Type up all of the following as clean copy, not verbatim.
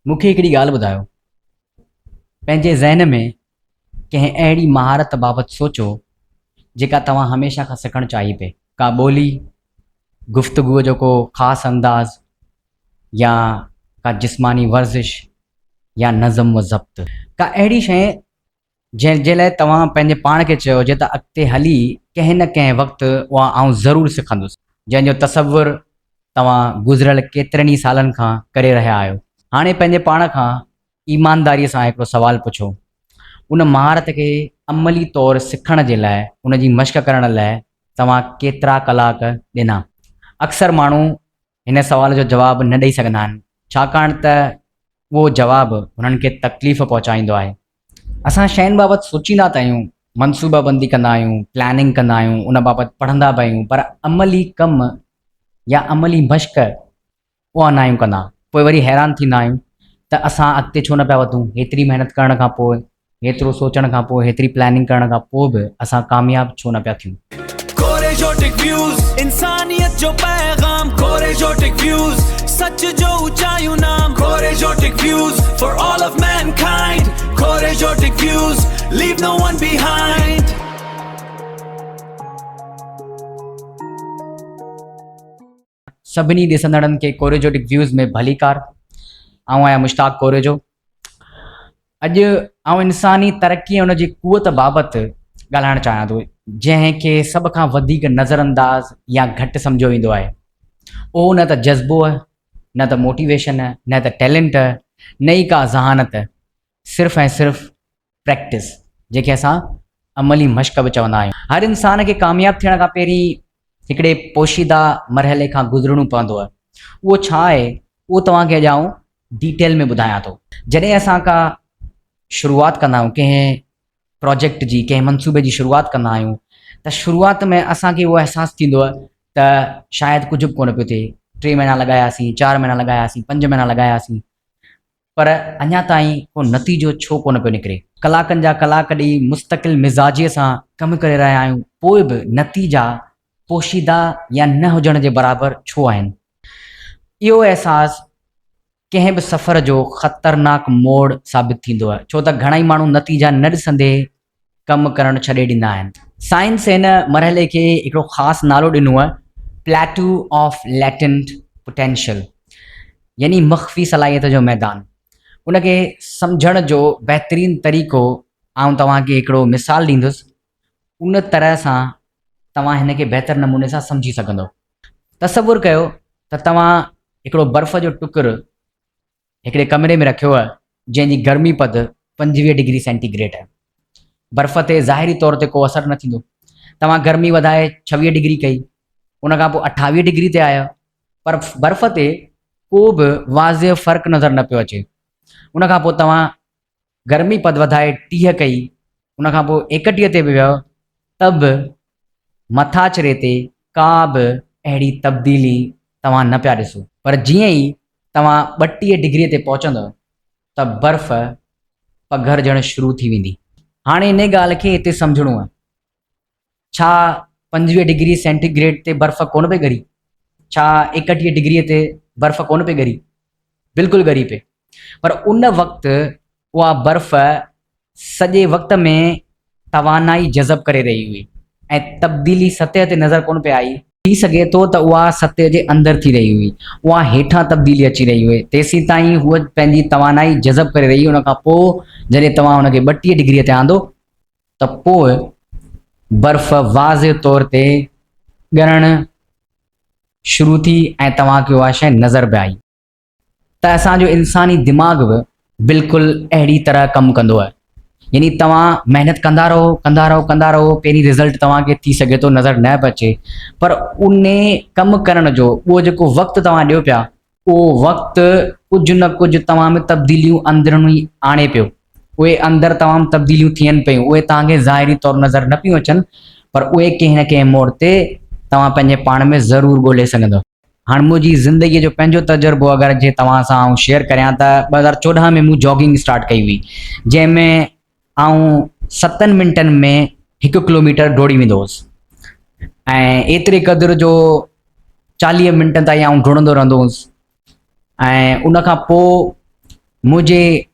मूंखे हिकिड़ी ॻाल्हि ॿुधायो। पंहिंजे ज़हन में कंहिं अहिड़ी महारत बाबति सोचो जेका तव्हां हमेशह खां सिखणु चाहियो पिए। का ॿोली, गुफ़्तगूअ जो को ख़ासि अंदाज़, या का जिस्मानी वर्ज़िश, या नज़म व ज़ब्त। का अहिड़ी शइ जंहिंजे लाइ तव्हां पंहिंजे पाण खे चयो जे त अॻिते हली कंहिं न कंहिं वक़्तु उहा आउं ज़रूरु सिखंदुसि, जंहिंजो तसवुरु तव्हां गुज़िरियल केतिरनि ई सालनि खां करे रहिया आहियो। हाणे पंहिंजे पाण खां ईमानदारीअ सां हिकिड़ो सुवालु पुछो। उन महारत खे अमली तौरु सिखण जे लाइ, उन जी मश्क करण लाइ तव्हां केतिरा कलाक ॾिना? अक्सर माण्हू हिन सवाल जो जवाबु न ॾेई सघंदा आहिनि, छाकाणि त उहो जवाबु हुननि खे तकलीफ़ पहुचाईंदो आहे। असां शयुनि बाबति सोचींदा त आहियूं, मनसूबाबंदी कंदा आहियूं, प्लानिंग कंदा आहियूं, उन बाबति पढ़ंदा बि आहियूं, पर अमली कमु या अमली मश्क उहा न आहियूं कंदा। पोइ वरी हैरान थींदा आहियूं त असां अॻिते छो न पिया वधूं। हेतिरी महिनत करण खां पोइ, हेतिरो सोचण खां पोइ, हेतिरी प्लानिंग करण खां पोइ बि असां कामयाबु छो न पिया थियूं। कोरेजोटिक व्यूज़, इंसानियत जो पैगाम। कोरेजोटिक व्यूज़, सच जो ऊंचाइयों नाम। कोरेजोटिक views for all of mankind। कोरेजोटिक views, leave no one behind। सभिनी ॾिसंदड़नि खे कोरेजोटिक व्यूज़ में भलीकार। आउं आहियां मुश्ताक कोरेजो। अॼु आउं इंसानी तरक़ी ऐं उनजी कुवत बाबति ॻाल्हाइणु चाहियां थो, जंहिंखे सभ खां वधीक नज़रअंदाज़ या घटि सम्झो वेंदो आहे। उहो न त जज़्बो आहे, न त मोटिवेशन आहे, न त टैलेंट आहे, न ई का ज़हानत, सिर्फ़ु ऐं सिर्फ़ु प्रैक्टिस, जंहिंखे असां अमली मश्क बि चवंदा आहियूं। हर इंसान खे कामयाबु थियण खां पहिरीं हिकिड़े पोशीदा मरहले खां गुज़रणो पवंदो आहे। उहो छा आहे, उहो तव्हांखे अॼु आउं डिटेल में ॿुधायां थो। जॾहिं असां का शुरूआति कंदा आहियूं, कंहिं प्रोजेक्ट जी, कंहिं मनसूबे जी शुरूआति कंदा आहियूं, त शुरूआति में असांखे उहो अहसासु थींदो आहे त शायदि कुझु बि कोन पियो थिए। 3 महीना लॻायासीं, 4 महीना लॻायासीं, 5 महीना लॻायासीं, पर अञा ताईं को नतीजो छो कोन पियो निकिरे। कलाकनि जा कलाक ॾेई मुस्तक़िल मिज़ाजीअ सां कमु करे रहिया आहियूं, पोइ बि नतीजा पोशीदा या न हुजण जे बराबरि छो आहिनि। इहो अहसासु कंहिं बि सफ़र जो ख़तरनाक मोड़ साबित थींदो आहे, छो त घणेई माण्हू नतीजा न ॾिसंदे कमु करणु छॾे ॾींदा आहिनि। साइंस हिन मरहले खे हिकिड़ो ख़ासि नालो ॾिनो आहे, प्लेटू ऑफ लैटेंट पोटेंशियल, यानी मख़फ़ी सलाहियत जो मैदान। उनखे सम्झण जो बहितरीनु तरीक़ो आउं तव्हांखे हिकिड़ो मिसाल ॾींदुसि। उन तरह सां तव्हां हिन खे बहितर नमूने सां सम्झी सघंदो। तसवुरु कयो त तव्हां हिकिड़ो बर्फ़ जो टुकुरु हिकिड़े कमरे में रखियो आहे, जंहिंजी गर्मी पद 25 डिग्री सेंटीग्रेड आहे। बर्फ़ ते ज़ाहिरी तौर ते को असरु न थींदो। तव्हां गर्मी वधाए 26 डिग्री कई, उनखां पोइ 28 डिग्री ते आया, पर बर्फ़ ते को बि वाज़िह फ़र्क़ु नज़र न पियो अचे। उनखां पोइ तव्हां गर्मी पद वधाए 30 कई, उनखां पोइ 31 ते बि वियो, त बि मथाछिरे ते का बि अहिड़ी तब्दीली तव्हां न पिया ॾिसो। पर जीअं ई तव्हां 32 डिग्रीअ ते पहुचंदव त बर्फ़ पघरजणु शुरू थी वेंदी। हाणे इन ॻाल्हि खे हिते सम्झणो आहे। छा 25 डिग्री सेंटीग्रेड ते बर्फ़ कोन पई ॻरी? छा 31 डिग्रीअ ते बर्फ़ कोन पई ॻरी? बिल्कुलु ॻरी पई। पर उन वक़्तु उहा बर्फ़ सॼे वक़्त में तवानाई जज़ब करे रही हुई ऐं तब्दीली सतह ते नज़र कोन पई आई। थी सघे थो त उहा सतह जे अंदरि थी रही हुई, उहा हेठां तब्दीली अची रही हुई। तेसीं ताईं हूअ पंहिंजी तवानाई जज़ब करे रही। उनखां पोइ जॾहिं तव्हां हुनखे 32 डिग्रीअ ते आंदो त पोइ बर्फ़ वाज़िह तौर ते ॻरणु शुरू थी ऐं तव्हांखे उहा शइ नज़र बि आई। त असांजो इंसानी दिमाग़ बि बिल्कुलु अहिड़ी तरह कमु कंदो आहे। यानी तव्हां महिनत कंदा रहो, पहिरीं रिज़ल्ट तव्हांखे थी सघे थो नज़र न बि अचे, पर उन कमु करण जो उहो जेको वक़्तु तव्हां ॾियो पिया, उहो वक़्तु कुझु न कुझु तव्हां में तब्दीलियूं अंदरूनी आणे पियो। उहे अंदरि तमामु तब्दीलियूं थियनि पियूं। उहे तव्हांखे ज़ाहिरी तौरु नज़र न पियूं अचनि, पर उहे कंहिं न कंहिं मोड़ ते तव्हां पंहिंजे पाण में ज़रूरु ॻोल्हे सघंदव। हाणे मुंहिंजी ज़िंदगीअ जो पंहिंजो तजुर्बो अगरि जे तव्हां सां आउं शेयर करियां त 2014 में मूं जॉगिंग स्टार्ट कई हुई, जंहिंमें आउं 7 मिंटनि में 1 किलोमीटर डोड़ी वेंदो हुउसि ऐं एतिरे क़दुरु जो 40 मिंट ताईं आउं डुड़ंदो रहंदो हुउसि। ऐं उनखां पोइ मुझे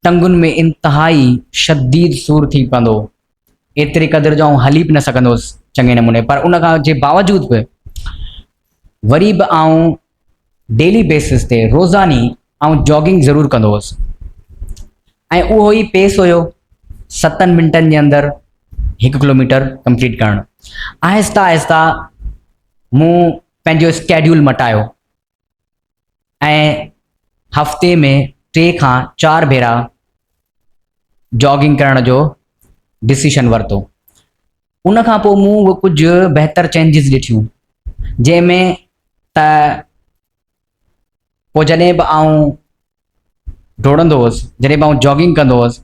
टंगुनि में इंतहाई शदीद सूर थी पवंदो, एतिरे क़दुरु जो आउं हली बि न सघंदुसि चङे नमूने। पर उन खां जे बावजूद बि वरी बि आउं डेली बेसिस ते रोज़ानी आउं जॉगिंग ज़रूरु कंदो हुउसि ऐं उहो ई पेस हुयो 7 मिंटनि जे अंदरि 1 किलोमीटर कंप्लीट करणु। आहिस्ता आहिस्ता मूं पंहिंजो स्केड्यूल मटायो ऐं हफ़्ते में 3 खां 4 भेरा जॉगिंग करण जो डिसीशन वरितो। उन खां पोइ मूं कुझु बहितर चेंजिस ॾिठियूं, जंहिंमें त पोइ जॾहिं बि आउं डोड़ंदो हुउसि, जॾहिं बि आउं जॉगिंग कंदो हुउसि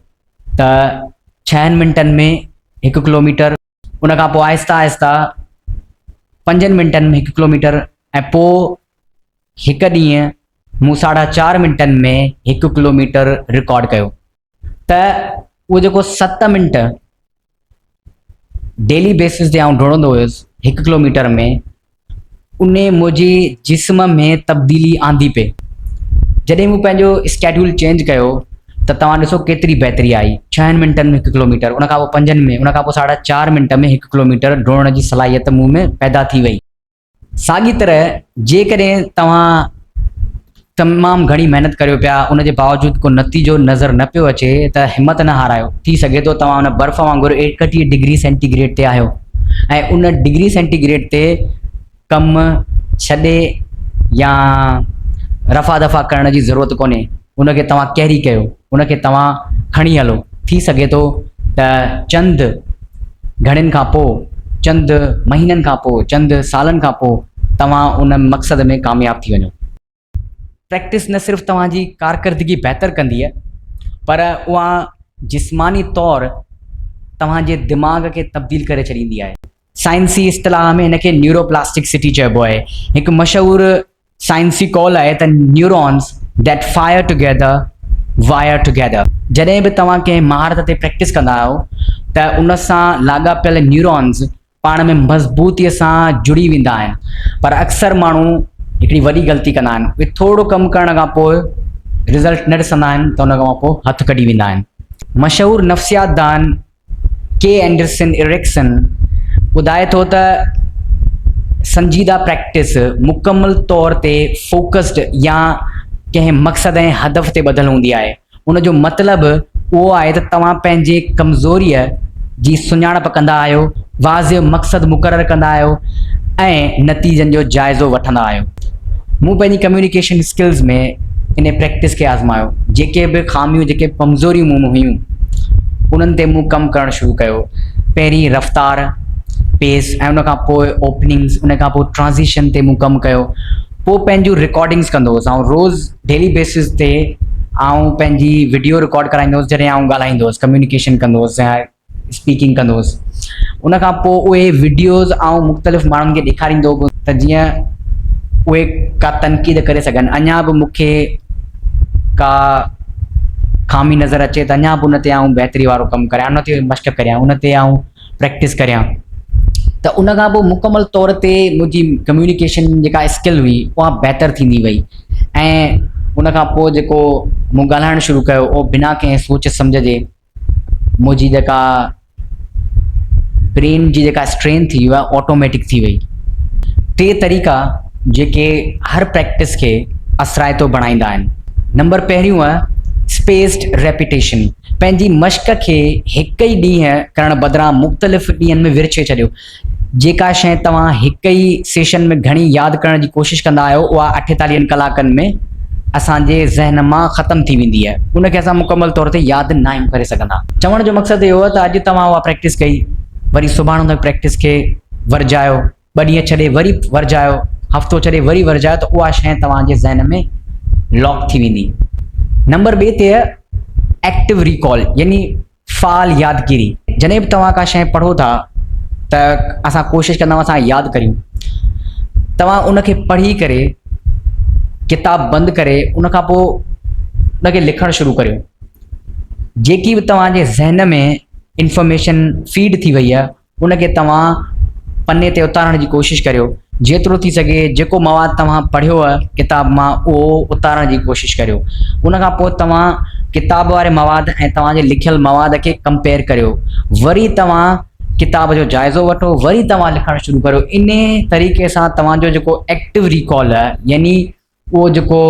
त 6 मिंटनि में 1 किलोमीटर, उन खां पोइ आहिस्ता आहिस्ता 5 मिंटनि में 1 किलोमीटर ऐं पोइ हिकु ॾींहुं मूं 4.5 मिंटनि में 1 किलोमीटर रिकॉर्ड कयो। त उहो जेको 7 मिंट डेली बेसिस ते आउं डोड़ंदो हुयुसि 1 किलोमीटर में, उन मुंहिंजे जिस्म में तब्दीली आंदी पे। जॾहिं मूं पंहिंजो स्केड्यूल चेंज कयो त तव्हां ॾिसो केतिरी बहितरी आई। 6 मिंटनि में 1 किलोमीटर, उन खां पोइ 5 में, उन खां पोइ 4.5 मिंट में 1 किलोमीटर डोड़ण जी सलाहियत मूं में पैदा थी वई। साॻी तरह जेकॾहिं तव्हां तमामु घणी महिनत करियो पिया, उन जे बावजूद को नतीजो नज़र न पियो अचे त हिमत न हारायो। थी सघे थो तव्हां उन बर्फ़ वांगुरु 31 डिग्री सेंटीग्रेड ते आहियो ऐं उन डिग्री सेंटीग्रेड ते कमु छॾे या रफ़ा दफ़ा करण जी ज़रूरत कोन्हे। उनखे तव्हां कैरी कयो, उनखे तव्हां खणी हलो। थी सघे थो त चंद घणनि खां पोइ, चंद महीननि खां पोइ, चंद सालनि खां पोइ तव्हां उन मक़सद में कामयाबु थी वञो। प्रैक्टिस न सिर्फ़ु तव्हांजी कारकर्दगी बहितर कंदी आहे, पर उहा जिस्मानी तौरु तव्हांजे दिमाग़ खे तब्दील करे छॾींदी आहे। साइंसी इस्तिलाह में हिनखे न्यूरोप्लास्टिसिटी चइबो आहे। हिकु मशहूरु साइंसी कॉल आहे त neurons that fire together wire together. जॾहिं बि तव्हां कंहिं महारत ते प्रैक्टिस कंदा आहियो त उन सां लाॻापियल न्यूरॉन्स पाण में मज़बूतीअ सां जुड़ी वेंदा आहिनि। पर अक्सर माण्हू हिकिड़ी वॾी ग़लती कंदा आहिनि, उहे थोरो कमु करण खां पोइ रिज़ल्ट न ॾिसंदा आहिनि त उन खां पोइ हथु कढी वेंदा आहिनि। मशहूरु नफ़्सियातदान के एंडरसन इरिक्सन ॿुधाए थो त संजीदा प्रैक्टिस मुकमल तौर ते फोकस्ड या कंहिं मक़सद ऐं हदफ़ ते ॿधल हूंदी आहे। उन जो मतिलबु उहो आहे त तव्हां पंहिंजे कमज़ोरीअ जी सुञाणप कंदा आहियो, वाज़िह मक़सदु मुक़ररु कंदा आहियो ऐं नतीजनि जो जाइज़ो वठंदा आहियो। मूं पंहिंजी कम्युनिकेशन स्किल्स में इन प्रैक्टिस खे आज़मायो। जेके बि ख़ामियूं, जेके कमज़ोरियूं मूं में हुयूं, उन्हनि ते मूं कमु करणु शुरू कयो। पहिरीं रफ़्तार, पेस ऐं उन खां पोइ ओपनिंग्स, उन खां पोइ ट्रांज़िशन ते मूं कमु कयो। पोइ पंहिंजूं रिकॉर्डिंग्स कंदो हुउसि। ऐं रोज़ डेली बेसिस ते आउं पंहिंजी वीडियो रिकॉर्ड कराईंदो हुउसि जॾहिं आउं ॻाल्हाईंदो हुउसि, कम्युनिकेशन कंदो हुउसि ऐं स्पीकिंग कंदो हुउसि। उन खां पोइ उहे वीडियोज़ आउं मुख़्तलिफ़ माण्हुनि खे ॾेखारींदो हुउसि त जीअं उहे का तनक़ीद करे सघनि। अञा बि मूंखे का ख़ामी नज़र अचे त अञा बि उन ते आउं बहितरी वारो कमु करियां, उन ते मश्क करियां, उन ते आउं प्रैक्टिस करियां। त उन खां पोइ मुकमल तौर ते मुंहिंजी कम्युनिकेशन जेका स्किल हुई उहा बहितर थींदी वई। ऐं उन खां पोइ जेको मूं ॻाल्हाइणु शुरू कयो उहो बिना कंहिं सोच सम्झ जे, मुंहिंजी जेका ब्रेन जी जेका स्ट्रेंथ थी उहा ऑटोमेटिक थी वई। 3 तरीक़ा जेके हर प्रैक्टिस खे असराइतो बणाईंदा आहिनि। नंबर पहिरियों आहे स्पेस्ड रेपिटेशन। पंहिंजी मश्क खे हिकु ई ॾींहुं करण बदिरां मुख़्तलिफ़ ॾींहंनि में विरछे छॾियो। जेका शइ तव्हां हिकु ई सेशन में घणी यादि करण जी कोशिशि कंदा आहियो, उहा 48 कलाकनि में असांजे ज़हन मां ख़तमु थी वेंदी आहे। उनखे असां मुकमल तौर ते यादि न आहियूं करे सघंदा। चवण जो मक़सदु इहो आहे त अॼु तव्हां उहा प्रैक्टिस कई, वरी सुभाणे हुन प्रैक्टिस खे वरजायो, 2 ॾींहं छॾे वरी वरजायो, हफ़्तो छॾे वरी वरजायो, त उहा शइ तव्हांजे ज़हन में लॉक थी वेंदी। नंबर 2 ते एक्टिव रिकॉल, यानी फ़ाल यादगिरी। जॾहिं बि तव्हां का शइ पढ़ो था त असां कोशिशि कंदा आहियूं असां यादि करियूं। तव्हां उनखे पढ़ी करे, किताब बंदि करे, उन खां पोइ उनखे लिखणु शुरू करियो। जेकी बि तव्हांजे ज़हन में इंफॉर्मेशन फीड थी वई आहे उनखे तव्हां पने ते उतारण जी कोशिशि करियो। जेतिरो थी सघे जेको मवाद तव्हां पढ़ियो आहे किताब मां उहो उतारण जी कोशिशि करियो। उन खां पोइ तव्हां किताब वारे मवाद ऐं तव्हांजे लिखियल मवाद खे कंपेयर करियो, वरी तव्हां किताब जो जाइज़ो वठो, वरी तव्हां लिखणु शुरू करियो। इन तरीक़े सां तव्हांजो जेको एक्टिव रिकॉल आहे, यानी उहो जेको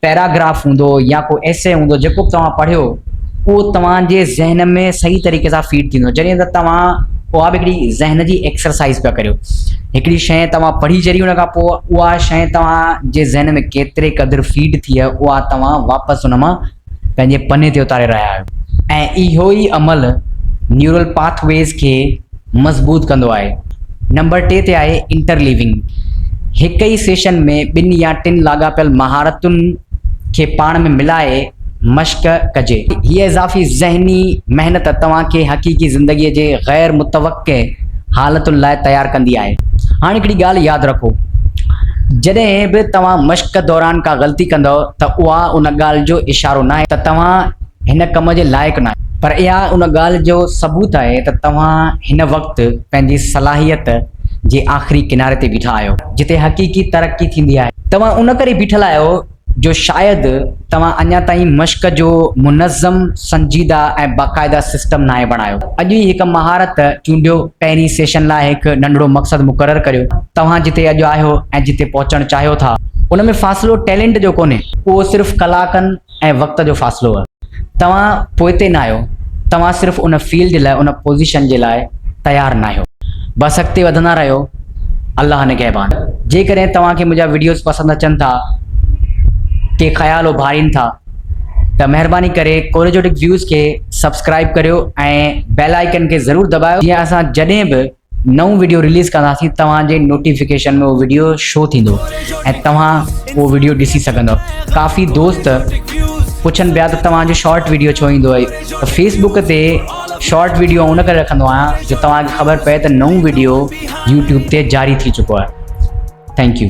पैराग्राफ हूंदो या को एसे हूंदो जेको तव्हां पढ़ियो, उहो तव्हांजे ज़हन में सही तरीक़े सां फीड थींदो। जॾहिं त तव्हां उहा बि हिकिड़ी ज़हन जी एक्सरसाइज़ पिया करियो। हिकिड़ी शइ तव्हां पढ़ी छॾी, उन खां पोइ उहा शइ तव्हांजे ज़हन में केतिरे क़दुरु फीड थी आहे, उहा तव्हां वापसि उन मां पंहिंजे पने ते उतारे रहिया आहियो। ऐं इहो ई अमल न्यूरल पाथवेज़ खे मज़बूत कंदो आहे। नंबर 3 ते आहे इंटरलीविंग। हिक ई सेशन में 2 या 3 लाॻापियल महारतुनि खे पाण में मिलाए मश्क कजे। हीअ इज़ाफ़ी ज़हनी महिनत तव्हांखे हक़ीक़ी ज़िंदगीअ जे ग़ैर मुतवक़े हालतुनि लाइ तयारु कंदी आहे। हाणे हिकिड़ी ॻाल्हि यादि रखो, जॾहिं बि तव्हां मश्क दौरान का ग़लती कंदव त उहा उन ॻाल्हि जो इशारो न आहे त तव्हां हिन कम जे लाइक़ु न आहे, पर इहा उन ॻाल्हि जो सबूत आहे त तव्हां हिन वक़्तु पंहिंजी सलाहियत जे आख़िरी किनारे ते बीठा आहियो, जिते हक़ीक़ी तरक़ी थींदी आहे। तव्हां उन करे बीठल आहियो जो शायदि तव्हां अञा ताईं मश्क जो मुनज़्ज़म, संजीदा ऐं बाक़ाइदा सिस्टम नाहे बणायो। अॼु ई हिकु महारत चूंडियो, पहिरीं सेशन लाइ हिकु नंढिड़ो मक़सदु मुक़ररु करियो। तव्हां जिते अॼु आहियो ऐं जिते पहुचणु चाहियो था, उन में फ़ासिलो टैलेंट जो कोन्हे, उहो सिर्फ़ु कलाकनि ऐं वक़्त जो फ़ासिलो आहे। तव्हां पोइते न आहियो, तव्हां सिर्फ़ु उन फील्ड लाइ, उन पोज़ीशन जे लाइ तयारु न आहियो। बसि अॻिते वधंदा रहियो। अल्लाह निगहबान। जेकॾहिं तव्हांखे मुंहिंजा वीडियोज़ पसंदि अचनि था, के ख़्याल उभारीनि था, त महिरबानी करे कोरेजोटिक व्यूज़ खे सब्सक्राइब करियो ऐं बेल आइकन खे ज़रूरु दॿायो, जीअं असां जॾहिं बि नऊं वीडियो रिलीज़ कंदासीं तव्हांजे नोटिफिकेशन में उहो वीडियो शो थींदो ऐं तव्हां उहो वीडियो ॾिसी सघंदव। काफ़ी दोस्त पुछनि पिया त तव्हांजो शॉर्ट वीडियो छो ईंदो आहे, त फेसबुक ते शॉर्ट वीडियो उन करे रखंदो आहियां जो तव्हांखे ख़बर पए त नऊं वीडियो यूट्यूब ते जारी थी चुको आहे। Thank U.